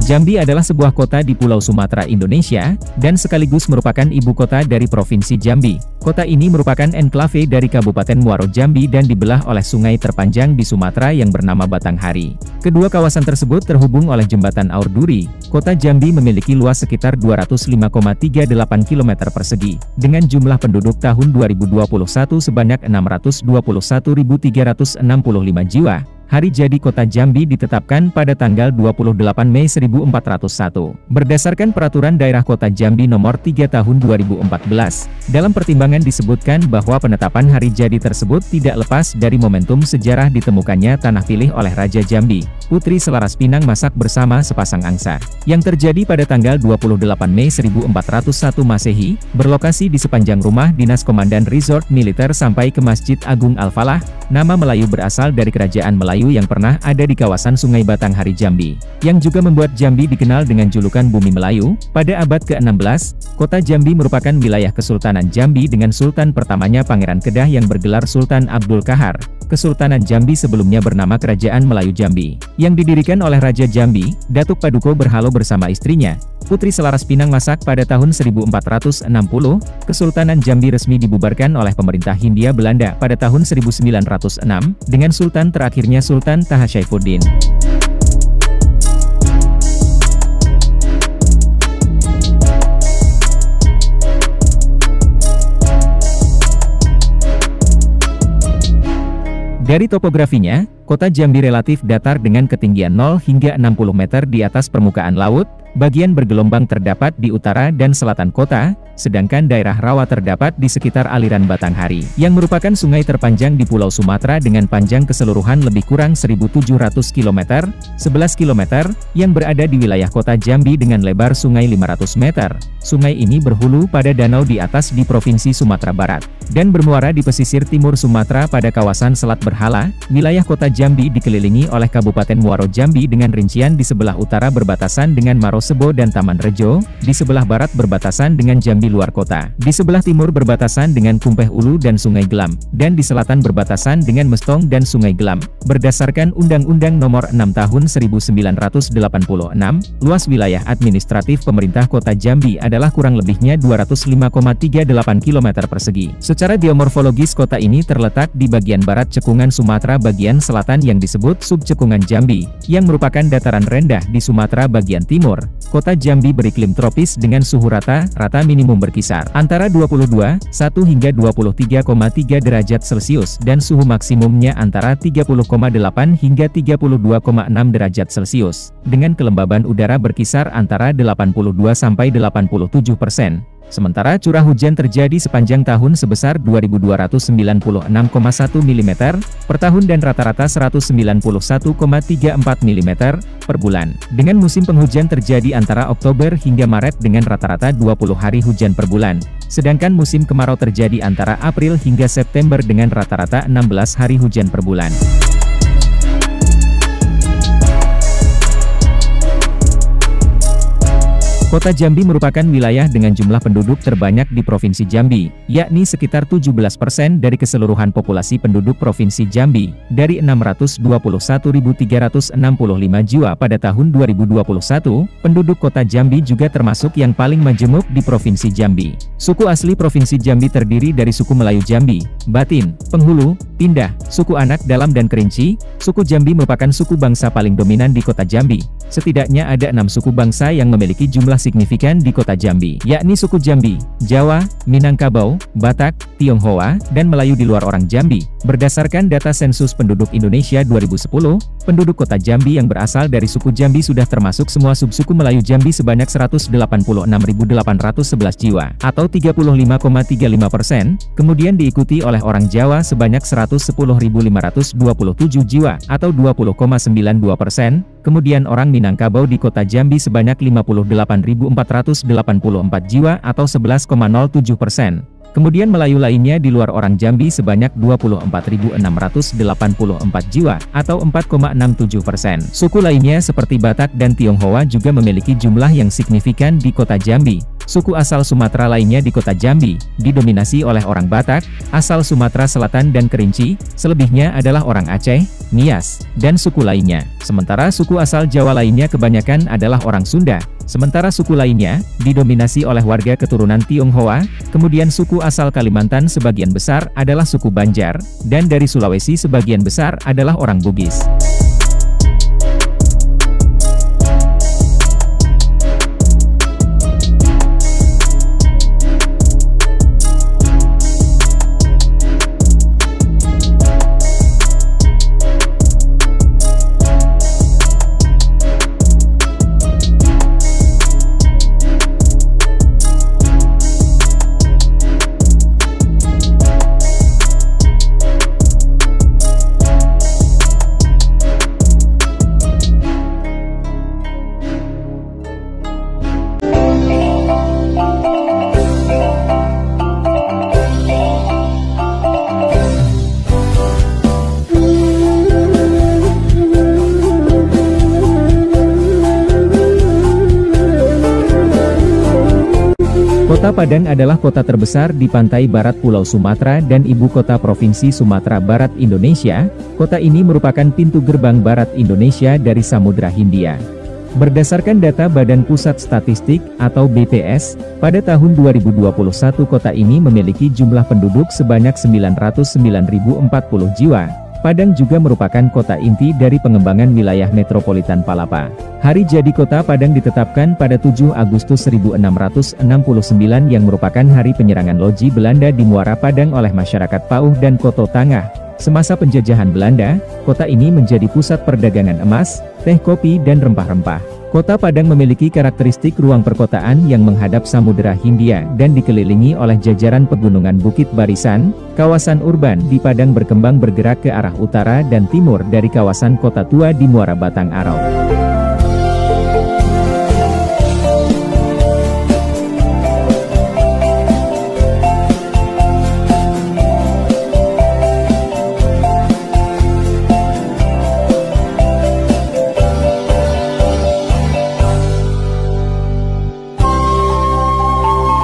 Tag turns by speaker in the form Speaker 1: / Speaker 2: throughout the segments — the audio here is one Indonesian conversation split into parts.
Speaker 1: Jambi adalah sebuah kota di Pulau Sumatera, Indonesia, dan sekaligus merupakan ibu kota dari Provinsi Jambi. Kota ini merupakan enklave dari Kabupaten Muaro Jambi dan dibelah oleh sungai terpanjang di Sumatera yang bernama Batanghari. Kedua kawasan tersebut terhubung oleh jembatan Aur Duri. Kota Jambi memiliki luas sekitar 205,38 km persegi, dengan jumlah penduduk tahun 2021 sebanyak 621.365 jiwa. Hari jadi Kota Jambi ditetapkan pada tanggal 28 Mei 1401, berdasarkan Peraturan Daerah Kota Jambi Nomor 3 Tahun 2014. Dalam pertimbangan disebutkan bahwa penetapan hari jadi tersebut tidak lepas dari momentum sejarah ditemukannya tanah pilih oleh Raja Jambi, Putri Selaras Pinang Masak bersama sepasang angsa, yang terjadi pada tanggal 28 Mei 1401 Masehi, berlokasi di sepanjang rumah dinas Komandan Resort Militer sampai ke Masjid Agung Al-Falah. Nama Melayu berasal dari Kerajaan Melayu yang pernah ada di kawasan Sungai Batanghari Jambi, yang juga membuat Jambi dikenal dengan julukan Bumi Melayu. Pada abad ke-16, Kota Jambi merupakan wilayah Kesultanan Jambi dengan Sultan pertamanya Pangeran Kedah yang bergelar Sultan Abdul Kahar. Kesultanan Jambi sebelumnya bernama Kerajaan Melayu Jambi, yang didirikan oleh Raja Jambi, Datuk Paduko Berhalo bersama istrinya, Putri Selaras Pinang Masak pada tahun 1460. Kesultanan Jambi resmi dibubarkan oleh pemerintah Hindia Belanda pada tahun 1906, dengan Sultan terakhirnya Sultan Taha Saifuddin. Dari topografinya, Kota Jambi relatif datar dengan ketinggian 0 hingga 60 meter di atas permukaan laut. Bagian bergelombang terdapat di utara dan selatan kota, sedangkan daerah rawa terdapat di sekitar aliran Batanghari, yang merupakan sungai terpanjang di Pulau Sumatera dengan panjang keseluruhan lebih kurang 1.700 km, 11 km, yang berada di wilayah Kota Jambi dengan lebar sungai 500 meter. Sungai ini berhulu pada danau di atas di Provinsi Sumatera Barat, dan bermuara di pesisir timur Sumatera pada kawasan Selat Berhala. Wilayah Kota Jambi dikelilingi oleh Kabupaten Muaro Jambi dengan rincian di sebelah utara berbatasan dengan Marosebo dan Taman Rejo, di sebelah barat berbatasan dengan Jambi luar kota, di sebelah timur berbatasan dengan Kumpeh Ulu dan Sungai Gelam, dan di selatan berbatasan dengan Mestong dan Sungai Gelam. Berdasarkan Undang-Undang Nomor 6 Tahun 1986, luas wilayah administratif pemerintah Kota Jambi adalah kurang lebihnya 205,38 km persegi. Secara geomorfologis kota ini terletak di bagian barat cekungan Sumatera bagian selatan yang disebut subcekungan Jambi, yang merupakan dataran rendah di Sumatera bagian timur. Kota Jambi beriklim tropis dengan suhu rata minimum berkisar antara 22,1 hingga 23,3 derajat Celcius dan suhu maksimumnya antara 30,8 hingga 32,6 derajat Celcius, dengan kelembaban udara berkisar antara 82 sampai 87%. Sementara curah hujan terjadi sepanjang tahun sebesar 2.296,1 mm per tahun dan rata-rata 191,34 mm per bulan. Dengan musim penghujan terjadi antara Oktober hingga Maret dengan rata-rata 20 hari hujan per bulan. Sedangkan musim kemarau terjadi antara April hingga September dengan rata-rata 16 hari hujan per bulan. Kota Jambi merupakan wilayah dengan jumlah penduduk terbanyak di Provinsi Jambi, yakni sekitar 17% dari keseluruhan populasi penduduk Provinsi Jambi, dari 621.365 jiwa pada tahun 2021, penduduk Kota Jambi juga termasuk yang paling majemuk di Provinsi Jambi. Suku asli Provinsi Jambi terdiri dari suku Melayu Jambi, Batin, Penghulu, Pindah, suku Anak Dalam dan Kerinci. Suku Jambi merupakan suku bangsa paling dominan di Kota Jambi. Setidaknya ada 6 suku bangsa yang memiliki jumlah signifikan di Kota Jambi, yakni suku Jambi, Jawa, Minangkabau, Batak, Tionghoa, dan Melayu di luar orang Jambi. Berdasarkan data sensus penduduk Indonesia 2010, penduduk Kota Jambi yang berasal dari suku Jambi sudah termasuk semua subsuku Melayu Jambi sebanyak 186.811 jiwa, atau 35,35%, kemudian diikuti oleh orang Jawa sebanyak 110.527 jiwa, atau 20,92%, kemudian orang Minangkabau di Kota Jambi sebanyak 58.484 jiwa atau 11,07%. Kemudian Melayu lainnya di luar orang Jambi sebanyak 24.684 jiwa, atau 4,67%. Suku lainnya seperti Batak dan Tionghoa juga memiliki jumlah yang signifikan di kota Jambi. Suku asal Sumatera lainnya di kota Jambi, didominasi oleh orang Batak, asal Sumatera Selatan dan Kerinci, selebihnya adalah orang Aceh, Nias, dan suku lainnya. Sementara suku asal Jawa lainnya kebanyakan adalah orang Sunda. Sementara suku lainnya, didominasi oleh warga keturunan Tionghoa, kemudian suku asal Kalimantan sebagian besar adalah suku Banjar, dan dari Sulawesi sebagian besar adalah orang Bugis. Kota Padang adalah kota terbesar di pantai barat Pulau Sumatera dan ibu kota Provinsi Sumatera Barat Indonesia. Kota ini merupakan pintu gerbang barat Indonesia dari Samudra Hindia. Berdasarkan data Badan Pusat Statistik atau BPS, pada tahun 2021 kota ini memiliki jumlah penduduk sebanyak 909.040 jiwa. Padang juga merupakan kota inti dari pengembangan wilayah metropolitan Palapa. Hari jadi kota Padang ditetapkan pada 7 Agustus 1669 yang merupakan hari penyerangan Loji Belanda di Muara Padang oleh masyarakat Pauh dan Koto Tangah. Semasa penjajahan Belanda, kota ini menjadi pusat perdagangan emas, teh kopi dan rempah-rempah. Kota Padang memiliki karakteristik ruang perkotaan yang menghadap Samudra Hindia dan dikelilingi oleh jajaran pegunungan Bukit Barisan. Kawasan urban di Padang berkembang bergerak ke arah utara dan timur dari kawasan Kota Tua di Muara Batang Arau.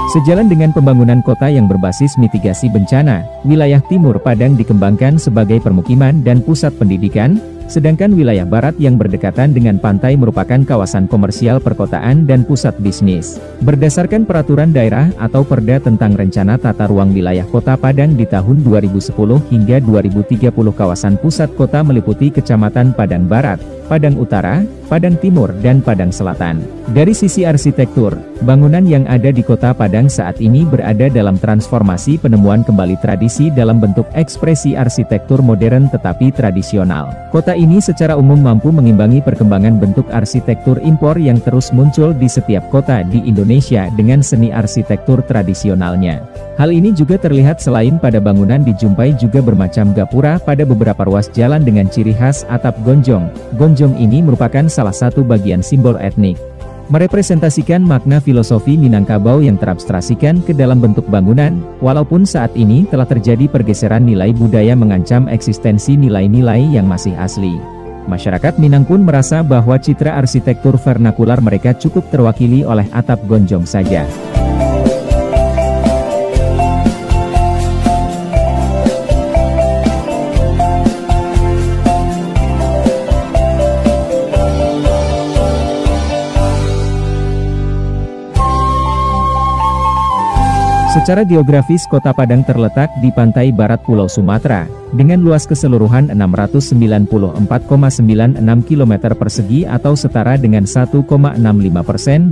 Speaker 1: Sejalan dengan pembangunan kota yang berbasis mitigasi bencana, wilayah timur Padang dikembangkan sebagai permukiman dan pusat pendidikan, sedangkan wilayah barat yang berdekatan dengan pantai merupakan kawasan komersial perkotaan dan pusat bisnis. Berdasarkan peraturan daerah atau Perda tentang Rencana Tata Ruang Wilayah Kota Padang di tahun 2010 hingga 2030 kawasan pusat kota meliputi Kecamatan Padang Barat, Padang Utara, Padang Timur dan Padang Selatan. Dari sisi arsitektur, bangunan yang ada di Kota Padang saat ini berada dalam transformasi penemuan kembali tradisi dalam bentuk ekspresi arsitektur modern tetapi tradisional. Kota ini secara umum mampu mengimbangi perkembangan bentuk arsitektur impor yang terus muncul di setiap kota di Indonesia dengan seni arsitektur tradisionalnya. Hal ini juga terlihat selain pada bangunan dijumpai juga bermacam gapura pada beberapa ruas jalan dengan ciri khas atap gonjong. Gonjong ini merupakan salah satu bagian simbol etnik. Merepresentasikan makna filosofi Minangkabau yang terabstrasikan ke dalam bentuk bangunan, walaupun saat ini telah terjadi pergeseran nilai budaya mengancam eksistensi nilai-nilai yang masih asli. Masyarakat Minang pun merasa bahwa citra arsitektur vernakular mereka cukup terwakili oleh atap gonjong saja. Secara geografis Kota Padang terletak di pantai barat Pulau Sumatera, dengan luas keseluruhan 694,96 km persegi atau setara dengan 1,65%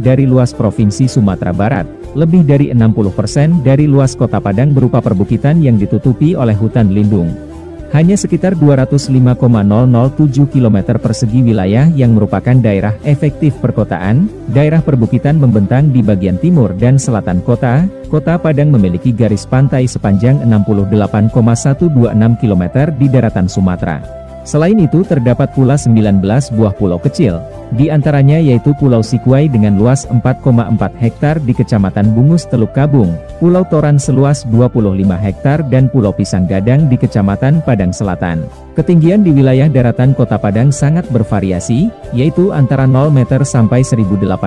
Speaker 1: dari luas Provinsi Sumatera Barat. Lebih dari 60% dari luas Kota Padang berupa perbukitan yang ditutupi oleh hutan lindung. Hanya sekitar 205,007 km persegi wilayah yang merupakan daerah efektif perkotaan. Daerah perbukitan membentang di bagian timur dan selatan kota. Kota Padang memiliki garis pantai sepanjang 68,126 km di daratan Sumatera. Selain itu terdapat pula 19 buah pulau kecil, di antaranya yaitu Pulau Sikwai dengan luas 4,4 hektar di Kecamatan Bungus Teluk Kabung, Pulau Toran seluas 25 hektar dan Pulau Pisang Gadang di Kecamatan Padang Selatan. Ketinggian di wilayah daratan Kota Padang sangat bervariasi, yaitu antara 0 meter sampai 1853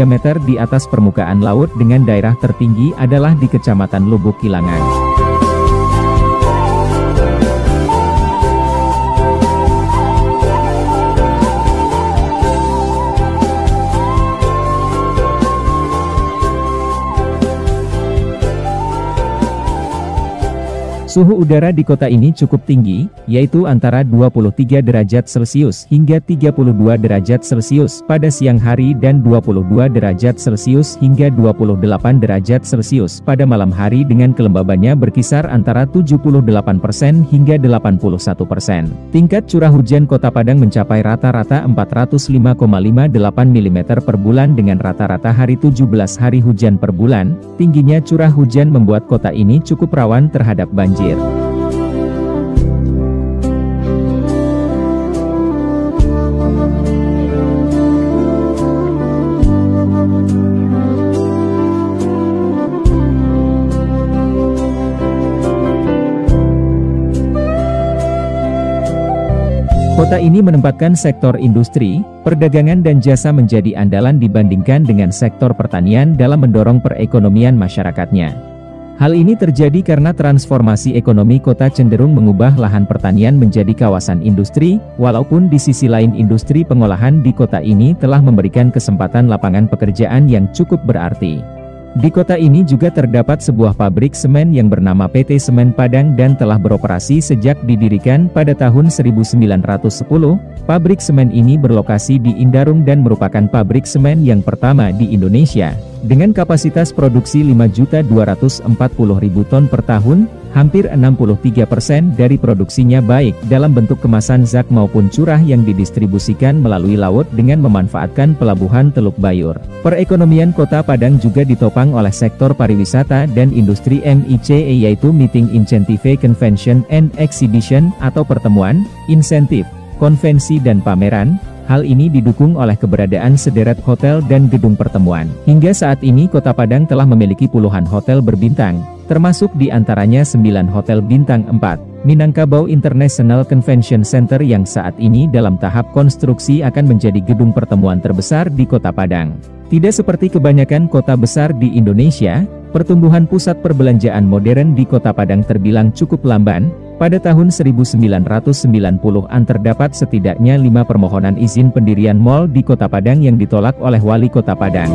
Speaker 1: meter di atas permukaan laut dengan daerah tertinggi adalah di Kecamatan Lubuk Kilangan. Suhu udara di kota ini cukup tinggi, yaitu antara 23 derajat Celcius hingga 32 derajat Celcius pada siang hari dan 22 derajat Celcius hingga 28 derajat Celcius pada malam hari dengan kelembabannya berkisar antara 78% hingga 81%. Tingkat curah hujan Kota Padang mencapai rata-rata 405,58 mm per bulan dengan rata-rata hari 17 hari hujan per bulan. Tingginya curah hujan membuat kota ini cukup rawan terhadap banjir. Kota ini menempatkan sektor industri, perdagangan dan jasa menjadi andalan dibandingkan dengan sektor pertanian dalam mendorong perekonomian masyarakatnya. Hal ini terjadi karena transformasi ekonomi kota cenderung mengubah lahan pertanian menjadi kawasan industri, walaupun di sisi lain industri pengolahan di kota ini telah memberikan kesempatan lapangan pekerjaan yang cukup berarti. Di kota ini juga terdapat sebuah pabrik semen yang bernama PT Semen Padang dan telah beroperasi sejak didirikan pada tahun 1910. Pabrik semen ini berlokasi di Indarung dan merupakan pabrik semen yang pertama di Indonesia. Dengan kapasitas produksi 5.240.000 ton per tahun, hampir 63% dari produksinya baik dalam bentuk kemasan zak maupun curah yang didistribusikan melalui laut dengan memanfaatkan pelabuhan Teluk Bayur. Perekonomian Kota Padang juga ditopang oleh sektor pariwisata dan industri MICE yaitu Meeting Incentive Convention and Exhibition atau pertemuan, insentif, konvensi dan pameran. Hal ini didukung oleh keberadaan sederet hotel dan gedung pertemuan. Hingga saat ini Kota Padang telah memiliki puluhan hotel berbintang, termasuk di antaranya 9 hotel bintang 4. Minangkabau International Convention Center yang saat ini dalam tahap konstruksi akan menjadi gedung pertemuan terbesar di Kota Padang. Tidak seperti kebanyakan kota besar di Indonesia, pertumbuhan pusat perbelanjaan modern di Kota Padang terbilang cukup lamban. Pada tahun 1990-an terdapat setidaknya 5 permohonan izin pendirian mal di Kota Padang yang ditolak oleh Wali Kota Padang.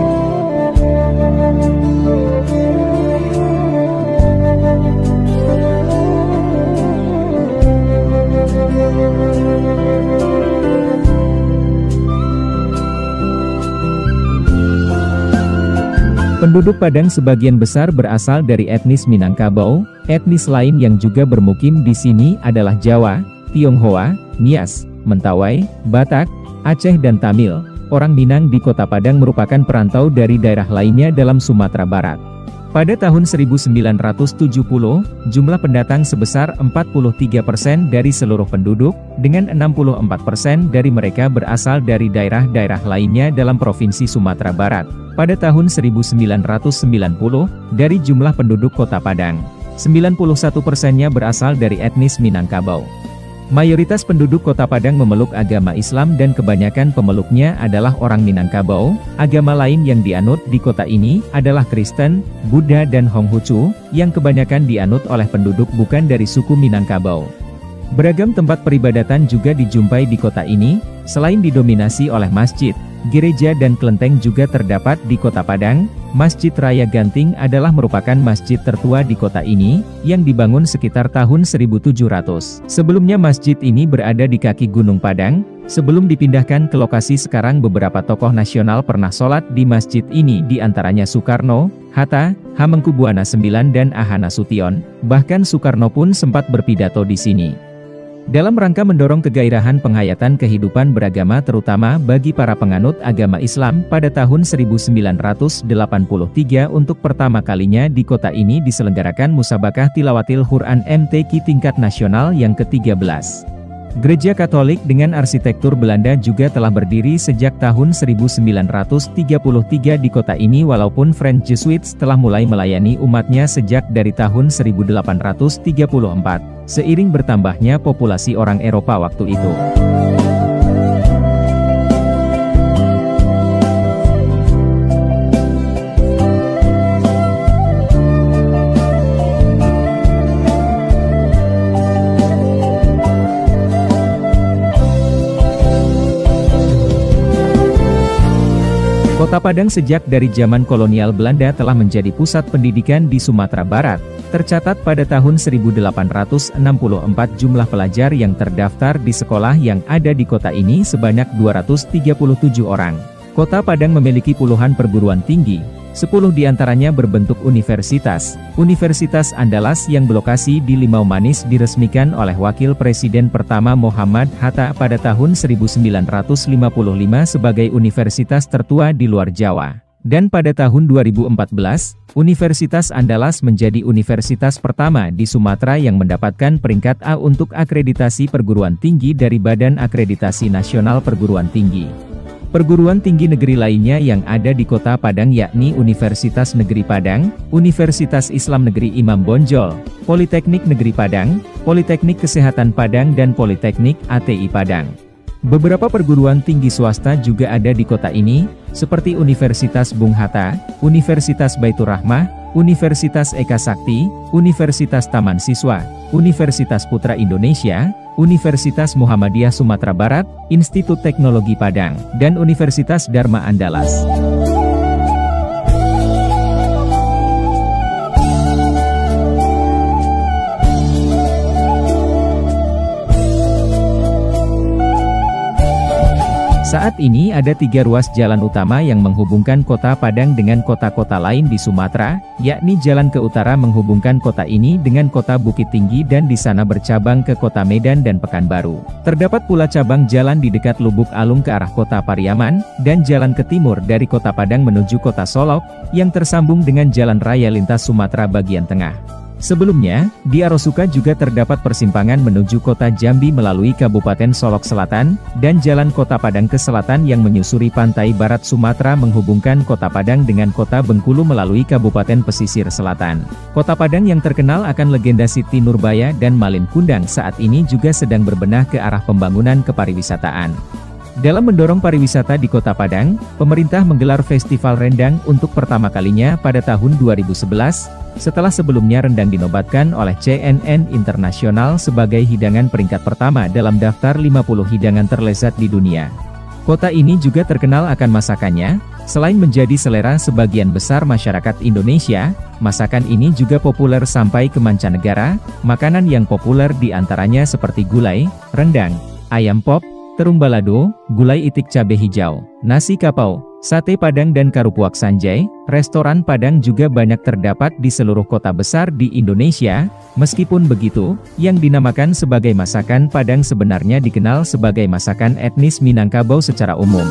Speaker 1: Penduduk Padang sebagian besar berasal dari etnis Minangkabau. Etnis lain yang juga bermukim di sini adalah Jawa, Tionghoa, Nias, Mentawai, Batak, Aceh dan Tamil. Orang Minang di Kota Padang merupakan perantau dari daerah lainnya dalam Sumatera Barat. Pada tahun 1970, jumlah pendatang sebesar 43% dari seluruh penduduk, dengan 64% dari mereka berasal dari daerah-daerah lainnya dalam Provinsi Sumatera Barat. Pada tahun 1990, dari jumlah penduduk Kota Padang, 91%-nya berasal dari etnis Minangkabau. Mayoritas penduduk Kota Padang memeluk agama Islam dan kebanyakan pemeluknya adalah orang Minangkabau. Agama lain yang dianut di kota ini adalah Kristen, Buddha dan Konghucu, yang kebanyakan dianut oleh penduduk bukan dari suku Minangkabau. Beragam tempat peribadatan juga dijumpai di kota ini, selain didominasi oleh masjid, gereja dan kelenteng juga terdapat di Kota Padang. Masjid Raya Ganting adalah merupakan masjid tertua di kota ini, yang dibangun sekitar tahun 1700. Sebelumnya masjid ini berada di kaki Gunung Padang. Sebelum dipindahkan ke lokasi sekarang, beberapa tokoh nasional pernah sholat di masjid ini, di antaranya Soekarno, Hatta, Hamengkubuwana IX dan Aha Nasution. Bahkan Soekarno pun sempat berpidato di sini. Dalam rangka mendorong kegairahan penghayatan kehidupan beragama terutama bagi para penganut agama Islam, pada tahun 1983 untuk pertama kalinya di kota ini diselenggarakan Musabakah Tilawatil Quran MTQ tingkat nasional yang ke-13. Gereja Katolik dengan arsitektur Belanda juga telah berdiri sejak tahun 1933 di kota ini, walaupun French Jesuits telah mulai melayani umatnya sejak dari tahun 1834, seiring bertambahnya populasi orang Eropa waktu itu. Kota Padang sejak dari zaman kolonial Belanda telah menjadi pusat pendidikan di Sumatera Barat. Tercatat pada tahun 1864 jumlah pelajar yang terdaftar di sekolah yang ada di kota ini sebanyak 237 orang. Kota Padang memiliki puluhan perguruan tinggi, 10 diantaranya berbentuk universitas. Universitas Andalas yang berlokasi di Limau Manis diresmikan oleh Wakil Presiden pertama Muhammad Hatta pada tahun 1955 sebagai universitas tertua di luar Jawa. Dan pada tahun 2014, Universitas Andalas menjadi universitas pertama di Sumatera yang mendapatkan peringkat A untuk akreditasi perguruan tinggi dari Badan Akreditasi Nasional Perguruan Tinggi. Perguruan tinggi negeri lainnya yang ada di Kota Padang yakni Universitas Negeri Padang, Universitas Islam Negeri Imam Bonjol, Politeknik Negeri Padang, Politeknik Kesehatan Padang dan Politeknik ATI Padang. Beberapa perguruan tinggi swasta juga ada di kota ini, seperti Universitas Bung Hatta, Universitas Baitur Rahmah, Universitas Eka Sakti, Universitas Taman Siswa, Universitas Putra Indonesia, Universitas Muhammadiyah Sumatera Barat, Institut Teknologi Padang, dan Universitas Dharma Andalas. Saat ini ada 3 ruas jalan utama yang menghubungkan Kota Padang dengan kota-kota lain di Sumatera, yakni jalan ke utara menghubungkan kota ini dengan kota Bukit Tinggi dan di sana bercabang ke kota Medan dan Pekanbaru. Terdapat pula cabang jalan di dekat Lubuk Alung ke arah kota Pariaman, dan jalan ke timur dari Kota Padang menuju kota Solok, yang tersambung dengan jalan raya lintas Sumatera bagian tengah. Sebelumnya, di Arosuka juga terdapat persimpangan menuju kota Jambi melalui Kabupaten Solok Selatan, dan jalan Kota Padang ke selatan yang menyusuri pantai barat Sumatera menghubungkan Kota Padang dengan kota Bengkulu melalui Kabupaten Pesisir Selatan. Kota Padang yang terkenal akan legenda Siti Nurbaya dan Malin Kundang saat ini juga sedang berbenah ke arah pembangunan kepariwisataan. Dalam mendorong pariwisata di Kota Padang, pemerintah menggelar Festival Rendang untuk pertama kalinya pada tahun 2011, setelah sebelumnya rendang dinobatkan oleh CNN Internasional sebagai hidangan peringkat pertama dalam daftar 50 hidangan terlezat di dunia. Kota ini juga terkenal akan masakannya. Selain menjadi selera sebagian besar masyarakat Indonesia, masakan ini juga populer sampai ke mancanegara. Makanan yang populer diantaranya seperti gulai, rendang, ayam pop, terung balado, gulai itik cabai hijau, nasi kapau, sate Padang dan karupuak sanjay. Restoran Padang juga banyak terdapat di seluruh kota besar di Indonesia. Meskipun begitu, yang dinamakan sebagai masakan Padang sebenarnya dikenal sebagai masakan etnis Minangkabau secara umum.